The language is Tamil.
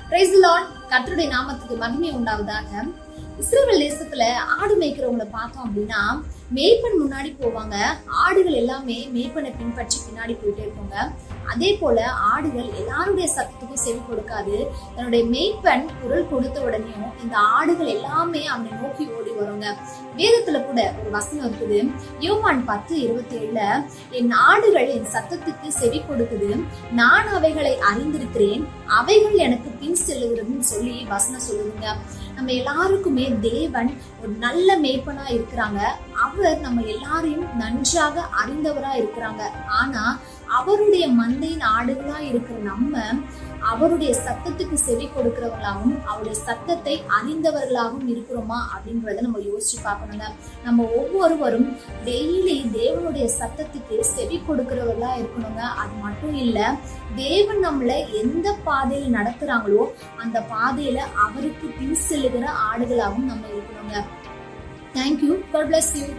Praise the Lord. கர்த்தருடைய நாமத்துக்கு மகிமை உண்டாவதாக. இஸ்ரவேல் தேசத்துல ஆடு மேய்க்கிறவங்களை பார்த்தோம் அப்படின்னா, மேய்ப்பன் முன்னாடி போவாங்க, ஆடுகள் எல்லாமே மேய்ப்பனை பின்பற்றி பின்னாடி போயிட்டே இருப்பாங்க. அதே போல ஆடுகள் எல்லாருடைய சத்தத்துக்கும் செவி கொடுக்காது. தன்னுடைய மேய்ப்பன் குரல் கொடுத்த உடனேயும் இந்த ஆடுகள் எல்லாமே அவனை நோக்கி ஓடி வருங்க. வேதத்துல கூட ஒரு வசனம் இருக்குது, யோவான் 10:27, என் ஆடுகள் என் சத்தத்துக்கு செவி கொடுக்குது, நான் அவைகளை அறிந்திருக்கிறேன், அவைகள் எனக்கு பின் செல்லுகிறதுன்னு சொல்லி வசனம் சொல்லுதுங்க. நம்ம எல்லாருக்குமே தேவன் ஒரு நல்ல மேய்ப்பனா இருக்கிறாங்க. அவர் நம்ம எல்லாரையும் நன்றாக அறிந்தவரா இருக்கிறாங்க. ஆனா அவருடைய மந்தையின் ஆடுகளா இருக்கிற நம்ம அவருடைய சத்தத்துக்கு செவி கொடுக்கிறவர்களாகவும் அவருடைய சத்தத்தை அறிந்தவர்களாகவும் இருக்கிறோமா அப்படின்றத நம்ம யோசிச்சு பார்க்கணுங்க. நம்ம ஒவ்வொருவரும் டெய்லி தேவனுடைய சத்தத்துக்கு செவி கொடுக்கிறவர்களா இருக்கணுங்க. அது மட்டும் இல்ல, தேவன் நம்மளை எந்த பாதையில் நடத்துறாங்களோ அந்த பாதையில அவருக்கு பின் செல்லுகிற ஆடுகளாகவும் நம்ம இருக்கணுங்க. தேங்க்யூ. God bless you.